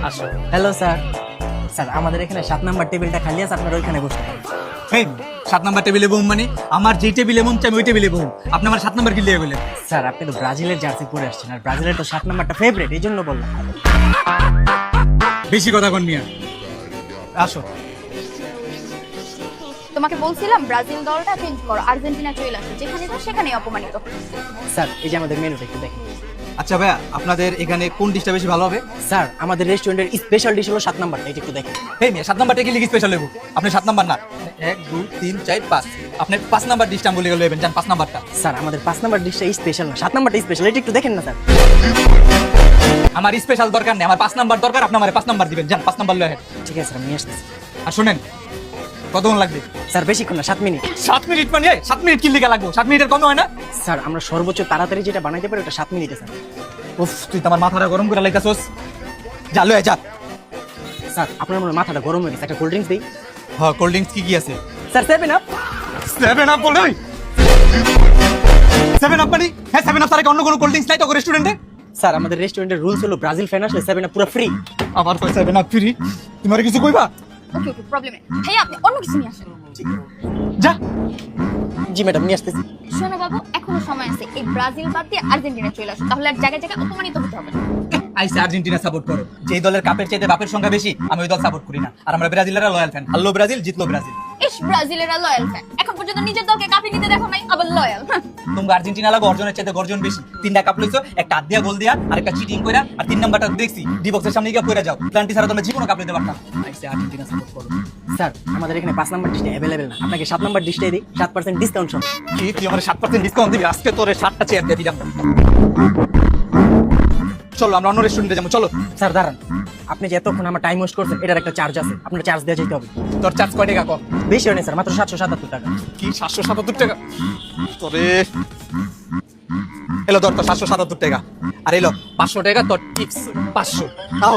আসো। Hello sir. Sir আমাদের এখানে 7 নাম্বার টেবিলটা খালি আছে, আপনারা ওইখানে বসতে পারেন। এই 7 নাম্বার টেবিলে বসুন মানে আমার যেই টেবিলে বসুন আমি ওই টেবিলে বসুন। আপনি আমার 7 নাম্বার কি লিয়ে বলেন? স্যার আপনি তো ব্রাজিলের জার্সি পরে আসছেন, আর ব্রাজিলের তো 7 নাম্বারটা ফেভারিট, এই জন্য বললাম। বেশি কথা কন মিয়া। আসো। তোমাকে বলছিলাম ব্রাজিল দলটা চেঞ্জ করো, আর্জেন্টিনা চলে আসো, যেখানে তো সেখানেই অপমানিত। স্যার এই যে আমাদের মেনুটা একটু দেখেন। আচ্ছা ভাইয়া, আপনাদের এখানে কোন ডিশটা বেশি ভালো হবে? স্যার আমাদের রেস্টুরেন্টের স্পেশাল ডিশ হলো 7 নাম্বারটা, এটা একটু দেখেন। এই মিয়া 7 নাম্বারটা কি লিখি স্পেশাল লেবু? আপনি 7 নাম্বার না, 1 2 3 4 5, আপনি 5 নাম্বার ডিশটা বলে গেলেন, জান 5 নাম্বারটা। স্যার আমাদের 5 নাম্বার ডিশটা স্পেশাল না, 7 নাম্বারটা স্পেশাল, এটা একটু দেখেন না স্যার। আমার স্পেশাল দরকার নেই, আমার 5 নাম্বার দরকার। আপনি আমার 5 নাম্বার দিবেন, জান 5 নাম্বার লয়ে। ঠিক আছে স্যার, আমি আসতেছি। আর শুনেন, কতক্ষণ লাগবে? স্যার বেশিক্ষণ না, 7 মিনিট। 7 মিনিট মানে 7 মিনিট কি লিখা লাগবে? 7 মিনিটের কম হয় না? স্যার আমরা সর্বোচ্চ তাড়াতাড়ি যেটা বানাইতে পারি ওটা 7 মিনিটে স্যার। উফ, তুই তো আমার মাথাটা গরম করে লাইতাছস। যা লয়ে যা। স্যার আপনার মনে হয় মাথাটা গরম হয়ে গেছে, একটা কোল্ড ড্রিঙ্কস দিই। হ্যাঁ, কোল্ড ড্রিঙ্কস কি কি আছে? Sir 7 up. 7 আপ বলে? 7 আপ মানে? হ্যাঁ 7 আপ ছাড়া কি অন্য কোনো কোল্ড ড্রিঙ্কস নাই তো রেস্টুরেন্টে? স্যার আমাদের রেস্টুরেন্টের রুলস হলো ব্রাজিল ফ্যান আসলে 7 আপ পুরো ফ্রি। আমার কই 7 আপ ফ্রি? তোমার কিছু কইবা? ওকে ওকে, প্রবলেম নেই ভাইয়া, আপনি অন্য কিছু নিয়ে আসেন। যা। জি ম্যাডাম নিয়ে আসতেছি। শোনো বাবু, এখনো সময় আছে, এই ব্রাজিল বাদ দিয়ে আর্জেন্টিনা চলে আসো, তাহলে আর জায়গায় জায়গায় অপমানিত হতে হবে না। আইসা আর্জেন্টিনা সাপোর্ট করো। যেই দলের কাপের চাইতে বাপের সংখ্যা বেশি, আমি ওই দল সাপোর্ট করি না। আর আমরা ব্রাজিলেরা লয়াল ফ্যান। হারলো ব্রাজিল, জিতলো ব্রাজিল। ইস, ব্রাজিলেরা লয়াল ফ্যান, এখন পর্যন্ত নিজের দলকে কাপি নিতে দেখো নাই, আবার লয়াল। তোমরা আর্জেন্টিনা লাগো অর্জনের চাইতে গর্জন বেশি। 3টা কাপ লইছো, একটা হাত দিয়া গোল দিয়া আর একটা চিটিং কইরা, আর 3 নাম্বারটা দেখছি ডি বক্সের সামনে গিয়ে কইরা যাও। প্লান্টি ছাড়া তোমরা জীবনও কাপ লইতে পারতাম। আইসা আর্জেন্টিনা সাপোর্ট করো। স্যার আমাদের এখানে 5 নাম্বার ডিশটা अवेलेबल না, আপনাকে 7 নাম্বার ডিশটাই দিই 7% ডিসকাউন্ট সহ। কি তুই আমার 7% ডিসকাউন্ট দিবি? আজকে তোরে 7টা চেয়ার দিয়ে দিলাম। চলো আমরা অন্য রেস্টুরেন্টে যাবো, চলো। স্যার দাঁড়ান, আপনি যে এতক্ষণ আমার টাইম ওয়েস্ট করছেন এটার একটা চার্জ আছে, আপনার চার্জ দেওয়া যেতে হবে। তোর চার্জ কয় টাকা কম? বেশি হয় না স্যার, মাত্র 777 টাকা। কি 777 টাকা? তোরে এলো তোর তো 777 টাকা, আর এলো 500 টাকা তোর টিপস। 500 আও।